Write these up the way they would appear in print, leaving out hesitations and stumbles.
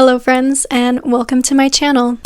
Hello friends, and welcome to my channel.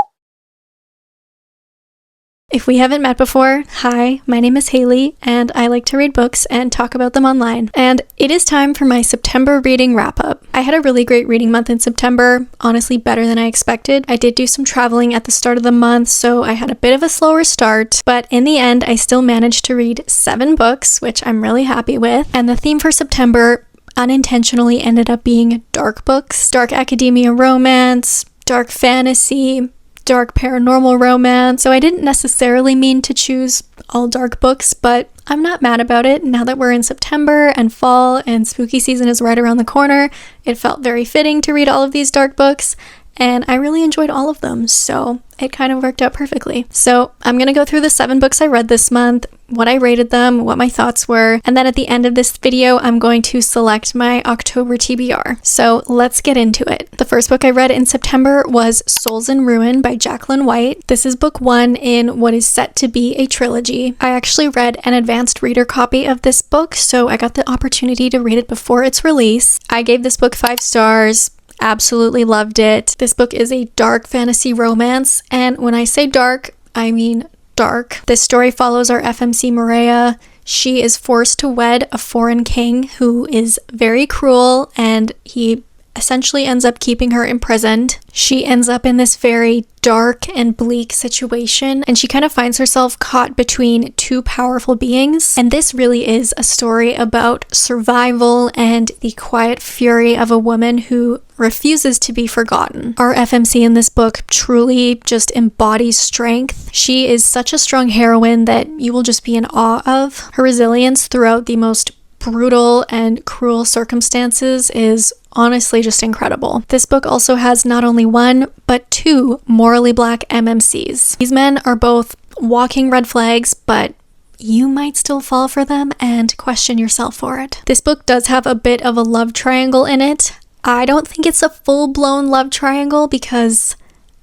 If we haven't met before, hi, my name is Haley, and I like to read books and talk about them online. And it is time for my September reading wrap-up. I had a really great reading month in September, honestly better than I expected. I did do some traveling at the start of the month, so I had a bit of a slower start, but in the end, I still managed to read 7 books, which I'm really happy with. And the theme for September unintentionally ended up being dark books, dark academia romance, dark fantasy, dark paranormal romance. So I didn't necessarily mean to choose all dark books, but I'm not mad about it. Now that we're in September and fall and spooky season is right around the corner, it felt very fitting to read all of these dark books, and I really enjoyed all of them, so it kind of worked out perfectly. So I'm gonna go through the 7 books I read this month, what I rated them, what my thoughts were, and then at the end of this video, I'm going to select my October TBR. So let's get into it. The first book I read in September was Souls in Ruin by Jacqueline White. This is book 1 in what is set to be a trilogy. I actually read an advanced reader copy of this book, so I got the opportunity to read it before its release. I gave this book 5 stars. Absolutely loved it. This book is a dark fantasy romance, and when I say dark, I mean dark. This story follows our FMC Maria. She is forced to wed a foreign king who is very cruel, and he essentially ends up keeping her imprisoned. She ends up in this very dark and bleak situation, and she kind of finds herself caught between 2 powerful beings. And this really is a story about survival and the quiet fury of a woman who refuses to be forgotten. Our FMC in this book truly just embodies strength. She is such a strong heroine that you will just be in awe of. Her resilience throughout the most brutal and cruel circumstances is honestly just incredible. This book also has not only 1, but 2 morally black MMCs. These men are both walking red flags, but you might still fall for them and question yourself for it. This book does have a bit of a love triangle in it. I don't think it's a full-blown love triangle because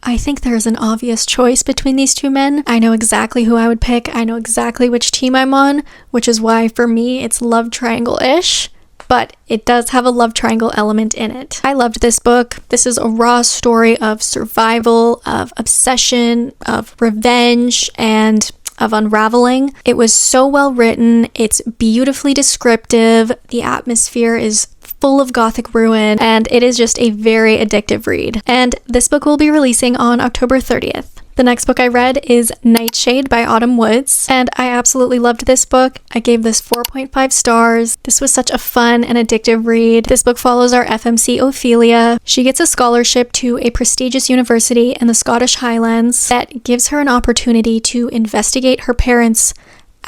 I think there's an obvious choice between these 2 men. I know exactly who I would pick. I know exactly which team I'm on, which is why for me it's love triangle-ish. But it does have a love triangle element in it. I loved this book. This is a raw story of survival, of obsession, of revenge, and of unraveling. It was so well written. It's beautifully descriptive. The atmosphere is full of gothic ruin, and it is just a very addictive read. And this book will be releasing on October 30th. The next book I read is Nightshade by Autumn Woods, and I absolutely loved this book. I gave this 4.5 stars. This was such a fun and addictive read. This book follows our FMC Ophelia. She gets a scholarship to a prestigious university in the Scottish Highlands that gives her an opportunity to investigate her parents'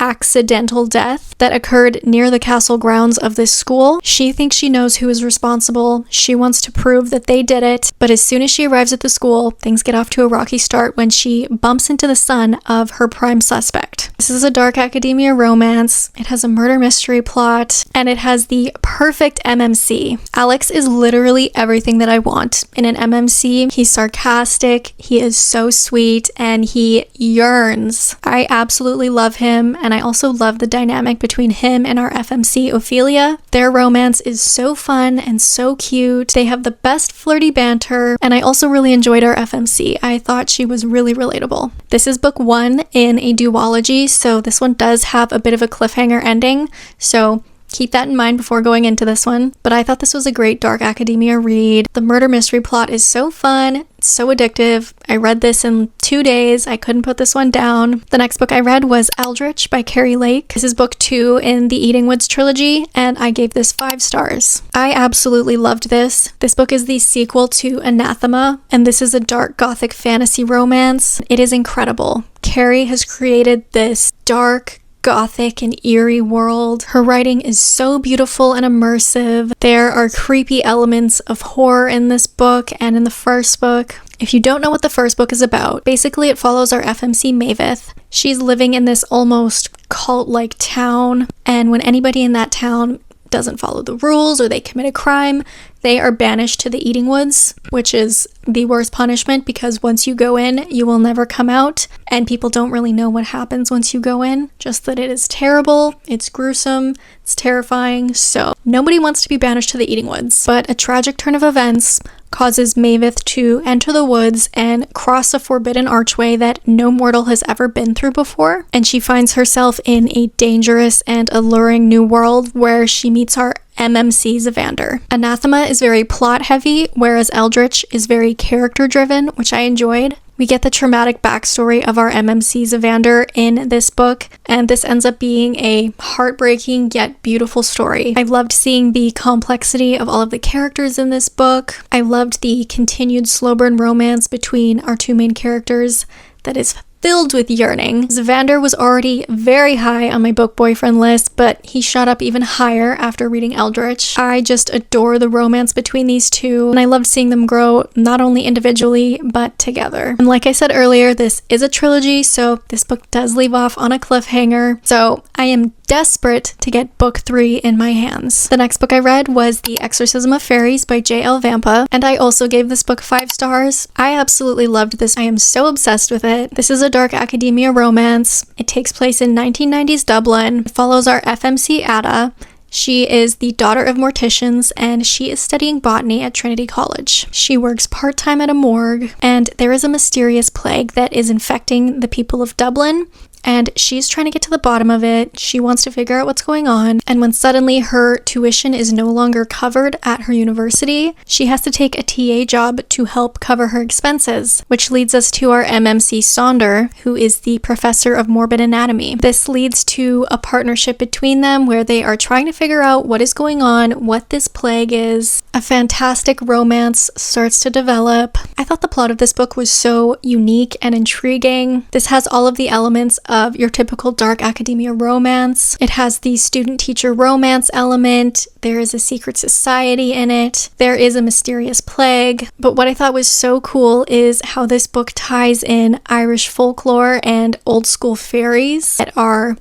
accidental death that occurred near the castle grounds of this school. She thinks she knows who is responsible. She wants to prove that they did it, but as soon as she arrives at the school, things get off to a rocky start when she bumps into the son of her prime suspect. This is a dark academia romance. It has a murder mystery plot, and it has the perfect MMC. Alex is literally everything that I want in an MMC. He's sarcastic, he is so sweet, and he yearns. I absolutely love him. And I also love the dynamic between him and our FMC Ophelia. Their romance is so fun and so cute. They have the best flirty banter, and I also really enjoyed our FMC. I thought she was really relatable. This is book 1 in a duology, so this one does have a bit of a cliffhanger ending, so keep that in mind before going into this one. But I thought this was a great dark academia read. The murder mystery plot is so fun, it's so addictive. I read this in 2 days. I couldn't put this one down. The next book I read was Eldritch by Carrie Lake. This is book 2 in the Eating Woods trilogy, and I gave this 5 stars. I absolutely loved this. This book is the sequel to Anathema, and this is a dark gothic fantasy romance. It is incredible. Carrie has created this dark, gothic and eerie world. Her writing is so beautiful and immersive. There are creepy elements of horror in this book and in the first book. If you don't know what the first book is about, basically it follows our FMC Maveth. She's living in this almost cult-like town, and when anybody in that town doesn't follow the rules or they commit a crime, they are banished to the Eating Woods, which is the worst punishment because once you go in, you will never come out, and people don't really know what happens once you go in, just that it is terrible, it's gruesome, it's terrifying, so nobody wants to be banished to the Eating Woods. But a tragic turn of events causes Maveth to enter the woods and cross a forbidden archway that no mortal has ever been through before, and she finds herself in a dangerous and alluring new world where she meets our MMC Zavander. Anathema is very plot heavy, whereas Eldritch is very character driven, which I enjoyed. We get the traumatic backstory of our MMC Zavander in this book, and this ends up being a heartbreaking yet beautiful story. I loved seeing the complexity of all of the characters in this book. I loved the continued slow burn romance between our two main characters that is filled with yearning. Zavander was already very high on my book boyfriend list, but he shot up even higher after reading Eldritch. I just adore the romance between these two, and I loved seeing them grow not only individually, but together. And like I said earlier, this is a trilogy, so this book does leave off on a cliffhanger, so I am desperate to get book 3 in my hands. The next book I read was The Exorcism of Fairies by J.L. Vampa, and I also gave this book 5 stars. I absolutely loved this. I am so obsessed with it. This is a dark academia romance. It takes place in 1990s Dublin. It follows our FMC Ada. She is the daughter of morticians, and she is studying botany at Trinity College. She works part-time at a morgue, and there is a mysterious plague that is infecting the people of Dublin, and she's trying to get to the bottom of it. She wants to figure out what's going on, and when suddenly her tuition is no longer covered at her university, she has to take a TA job to help cover her expenses, which leads us to our MMC Sonder, who is the professor of morbid anatomy. This leads to a partnership between them where they are trying to figure out what is going on, what this plague is. A fantastic romance starts to develop. I thought the plot of this book was so unique and intriguing. This has all of the elements of your typical dark academia romance. It has the student-teacher romance element. There is a secret society in it. There is a mysterious plague. But what I thought was so cool is how this book ties in Irish folklore and old school fairies that are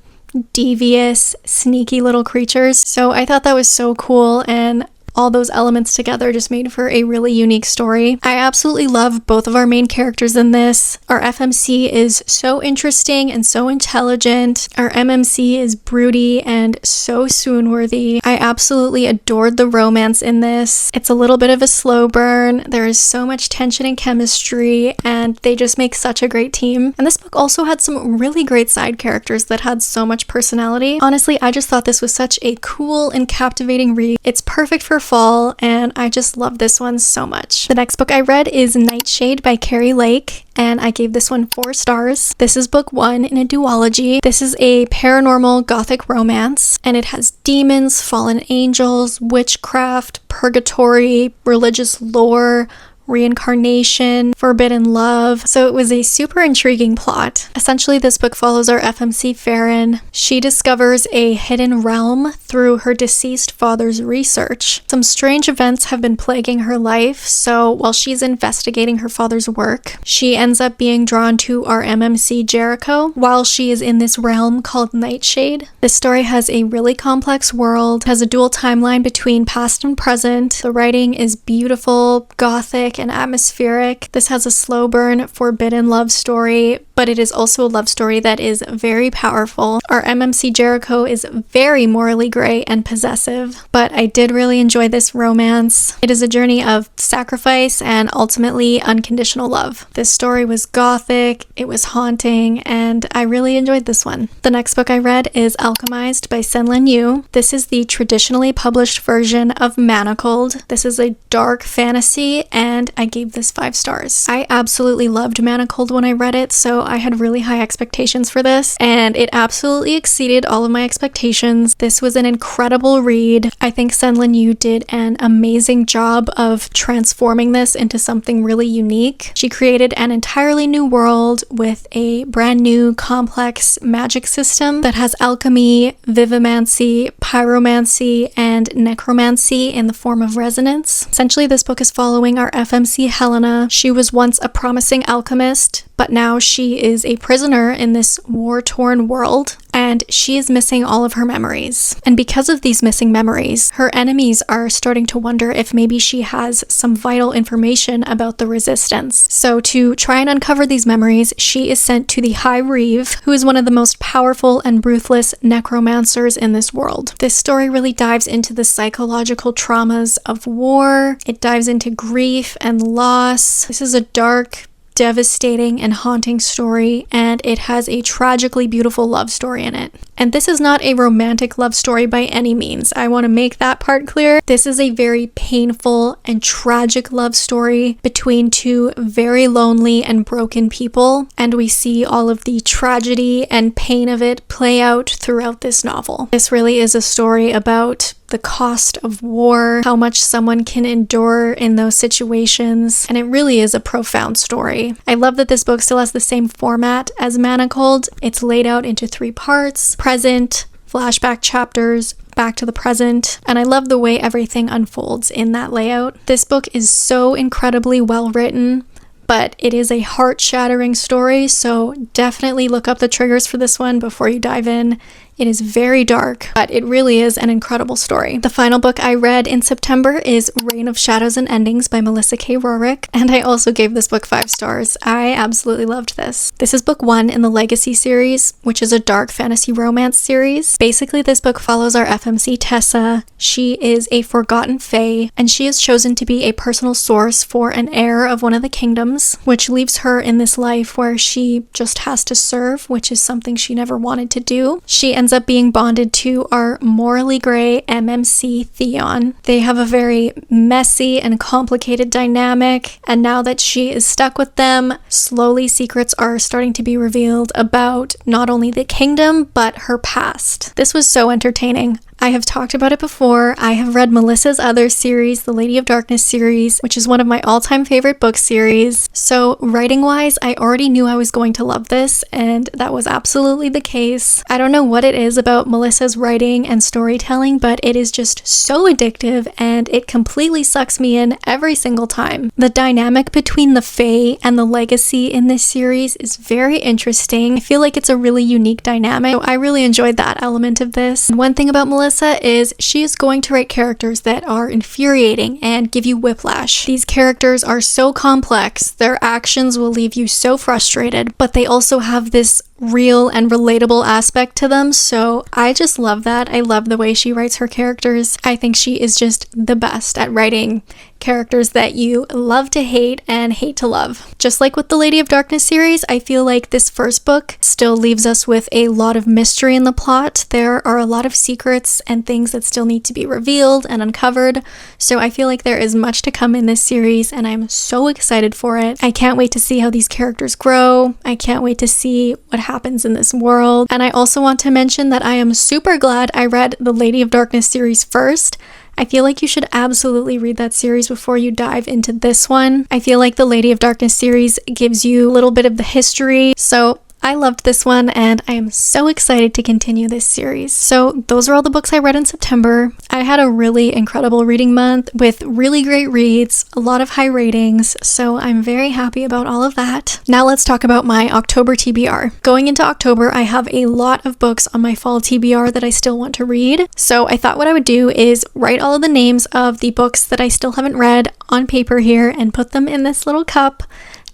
devious, sneaky little creatures. So I thought that was so cool, and all those elements together just made for a really unique story. I absolutely love both of our main characters in this. Our FMC is so interesting and so intelligent. Our MMC is broody and so swoon-worthy. I absolutely adored the romance in this. It's a little bit of a slow burn. There is so much tension and chemistry, and they just make such a great team. And this book also had some really great side characters that had so much personality. Honestly, I just thought this was such a cool and captivating read. It's perfect for fall, and I just love this one so much. The next book I read is Nightshade by Carrie Lake, and I gave this one 4 stars. This is book 1 in a duology. This is a paranormal gothic romance, and it has demons, fallen angels, witchcraft, purgatory, religious lore, reincarnation, forbidden love. So it was a super intriguing plot. Essentially, this book follows our FMC Farron. She discovers a hidden realm through her deceased father's research. Some strange events have been plaguing her life, so while she's investigating her father's work, she ends up being drawn to our MMC Jericho while she is in this realm called Nightshade. This story has a really complex world, has a dual timeline between past and present. The writing is beautiful, gothic, and atmospheric. This has a slow burn, forbidden love story, but it is also a love story that is very powerful. Our MMC Jericho is very morally gray and possessive, but I did really enjoy this romance. It is a journey of sacrifice and ultimately unconditional love. This story was gothic, it was haunting, and I really enjoyed this one. The next book I read is Alchemized by Senlin Yu. This is the traditionally published version of Manacled. This is a dark fantasy, and I gave this 5 stars. I absolutely loved Manacled when I read it, so I had really high expectations for this, and it absolutely exceeded all of my expectations. This was an incredible read. I think Senlin Yu did an amazing job of transforming this into something really unique. She created an entirely new world with a brand new complex magic system that has alchemy, vivimancy, pyromancy, and necromancy in the form of resonance. Essentially, this book is following our FMC Helena. She was once a promising alchemist, but now she is a prisoner in this war-torn world, and she is missing all of her memories. And because of these missing memories, her enemies are starting to wonder if maybe she has some vital information about the resistance. So to try and uncover these memories, she is sent to the High Reeve, who is one of the most powerful and ruthless necromancers in this world. This story really dives into the psychological traumas of war. It dives into grief and loss. This is a dark, devastating and haunting story, and it has a tragically beautiful love story in it. And this is not a romantic love story by any means. I want to make that part clear. This is a very painful and tragic love story between two very lonely and broken people, and we see all of the tragedy and pain of it play out throughout this novel. This really is a story about the cost of war, how much someone can endure in those situations, and it really is a profound story. I love that this book still has the same format as Manacled. It's laid out into 3 parts: present, flashback chapters, back to the present, and I love the way everything unfolds in that layout. This book is so incredibly well written, but it is a heart-shattering story, so definitely look up the triggers for this one before you dive in. It is very dark, but it really is an incredible story. The final book I read in September is Reign of Shadows and Endings by Melissa K. Rorick, and I also gave this book 5 stars. I absolutely loved this. This is book 1 in the Legacy series, which is a dark fantasy romance series. Basically, this book follows our FMC Tessa. She is a forgotten fae, and she is chosen to be a personal source for an heir of one of the kingdoms, which leaves her in this life where she just has to serve, which is something she never wanted to do. She ends up being bonded to our morally gray MMC Theon. They have a very messy and complicated dynamic, and now that she is stuck with them, slowly secrets are starting to be revealed about not only the kingdom, but her past. This was so entertaining. I have talked about it before. I have read Melissa's other series, the Lady of Darkness series, which is one of my all-time favorite book series. So writing-wise, I already knew I was going to love this, and that was absolutely the case. I don't know what it is about Melissa's writing and storytelling, but it is just so addictive, and it completely sucks me in every single time. The dynamic between the Fae and the Legacy in this series is very interesting. I feel like it's a really unique dynamic, so I really enjoyed that element of this. And one thing about Melissa is she is going to write characters that are infuriating and give you whiplash. These characters are so complex, their actions will leave you so frustrated, but they also have this real and relatable aspect to them, so I just love that. I love the way she writes her characters. I think she is just the best at writing characters that you love to hate and hate to love. Just like with the Lady of Darkness series, I feel like this first book still leaves us with a lot of mystery in the plot. There are a lot of secrets and things that still need to be revealed and uncovered, so I feel like there is much to come in this series, and I'm so excited for it. I can't wait to see how these characters grow. I can't wait to see what happens in this world. And I also want to mention that I am super glad I read the Lady of Darkness series first. I feel like you should absolutely read that series before you dive into this one. I feel like the Lady of Darkness series gives you a little bit of the history, so I loved this one, and I am so excited to continue this series. So those are all the books I read in September. I had a really incredible reading month with really great reads, a lot of high ratings, so I'm very happy about all of that. Now let's talk about my October TBR. Going into October, I have a lot of books on my fall TBR that I still want to read, so I thought what I would do is write all of the names of the books that I still haven't read on paper here and put them in this little cup,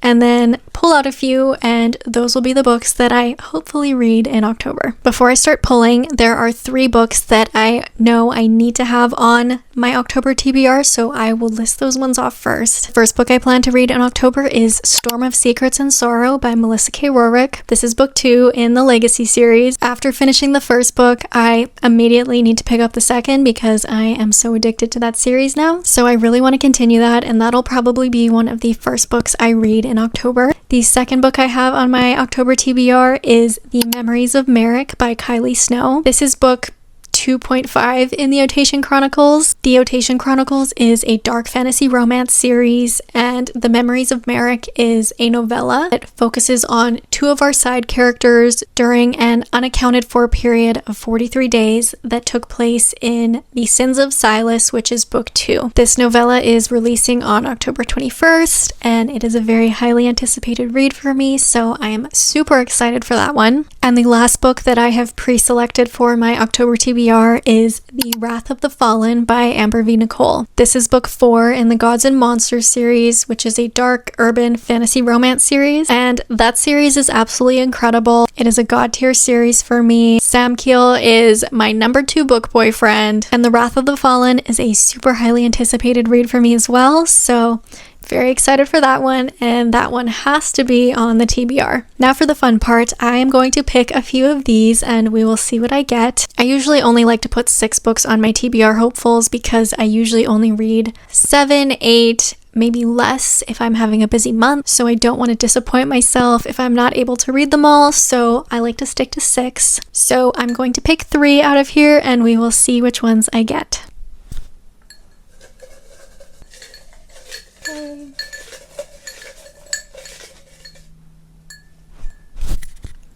and then pull out a few, and those will be the books that I hopefully read in October. Before I start pulling, there are 3 books that I know I need to have on my October TBR, so I will list those ones off first. The first book I plan to read in October is Storm of Secrets and Sorrow by Melissa K. Rorick. This is book 2 in the Legacy series. After finishing the first book, I immediately need to pick up the second because I am so addicted to that series now. So I really want to continue that, and that'll probably be one of the first books I read in October. The second book I have on my October TBR is The Memories of Merrick by Kylie Snow. This is book 2.5 in the Otation Chronicles. The Otation Chronicles is a dark fantasy romance series, and The Memories of Merrick is a novella that focuses on two of our side characters during an unaccounted for period of 43 days that took place in The Sins of Silas, which is book 2. This novella is releasing on October 21st, and it is a very highly anticipated read for me, so I am super excited for that one. And the last book that I have pre-selected for my October TBR is The Wrath of the Fallen by Amber V. Nicole. This is book 4 in the Gods and Monsters series, which is a dark urban fantasy romance series, and that series is absolutely incredible. It is a god tier series for me. Sam Keel is my number 2 book boyfriend, and The Wrath of the Fallen is a super highly anticipated read for me as well, so very excited for that one, and that one has to be on the TBR. Now for the fun part, I am going to pick a few of these and we will see what I get. I usually only like to put 6 books on my TBR hopefuls because I usually only read 7, 8, maybe less if I'm having a busy month, so I don't want to disappoint myself if I'm not able to read them all, so I like to stick to 6. So I'm going to pick 3 out of here and we will see which ones I get.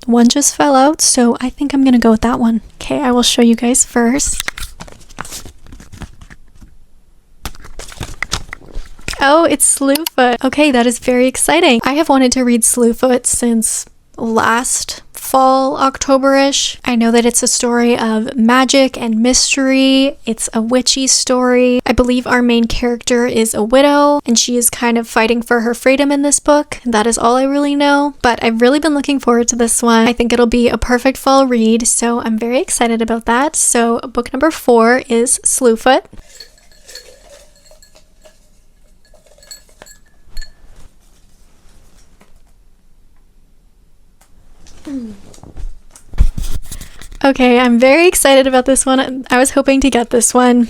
One just fell out, so I think I'm gonna go with that one. Okay, I will show you guys first. Oh, it's Slewfoot. Okay, that is very exciting. I have wanted to read Slewfoot since last fall, October-ish. I know that it's a story of magic and mystery. It's a witchy story. I believe our main character is a widow and she is kind of fighting for her freedom in this book. That is all I really know, but I've really been looking forward to this one. I think it'll be a perfect fall read, so I'm very excited about that. So book number 4 is Slewfoot. Okay, I'm very excited about this one. I was hoping to get this one.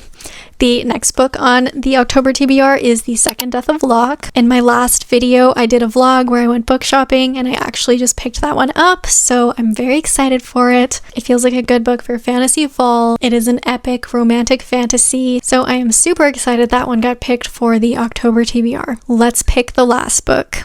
The next book on the October TBR is The Second Death of Locke. In my last video, I did a vlog where I went book shopping and I actually just picked that one up, so I'm very excited for it. It feels like a good book for fantasy fall. It is an epic romantic fantasy, so I am super excited that one got picked for the October TBR. Let's pick the last book.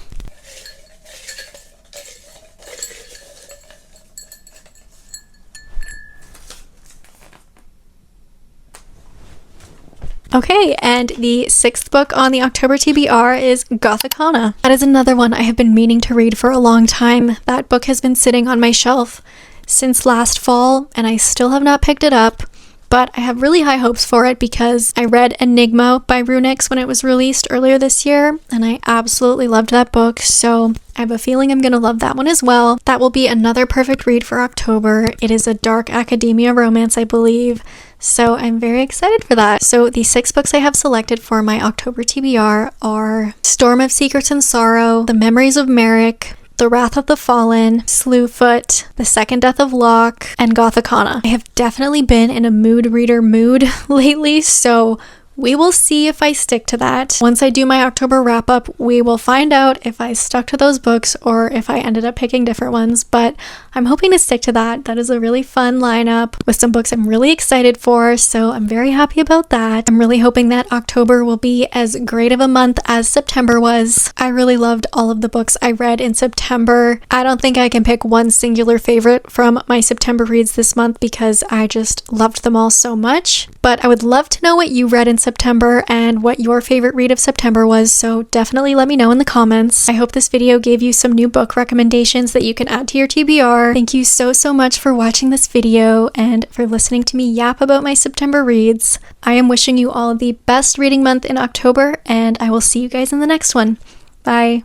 Okay, and the 6th book on the October TBR is Gothicana. That is another one I have been meaning to read for a long time. That book has been sitting on my shelf since last fall, and I still have not picked it up, but I have really high hopes for it because I read Enigma by Runix when it was released earlier this year, and I absolutely loved that book, so I have a feeling I'm going to love that one as well. That will be another perfect read for October. It is a dark academia romance, I believe, so I'm very excited for that. So the 6 books I have selected for my October TBR are Storm of Secrets and Sorrow, The Memories of Merrick, The Wrath of the Fallen, Slewfoot, The Second Death of Locke, and Gothicana. I have definitely been in a mood reader mood lately, so we will see if I stick to that. Once I do my October wrap up, we will find out if I stuck to those books or if I ended up picking different ones, but I'm hoping to stick to that. That is a really fun lineup with some books I'm really excited for, so I'm very happy about that. I'm really hoping that October will be as great of a month as September was. I really loved all of the books I read in September. I don't think I can pick one singular favorite from my September reads this month because I just loved them all so much, but I would love to know what you read in September and what your favorite read of September was, so definitely let me know in the comments. I hope this video gave you some new book recommendations that you can add to your TBR. Thank you so much for watching this video and for listening to me yap about my September reads. I am wishing you all the best reading month in October, and I will see you guys in the next one. Bye!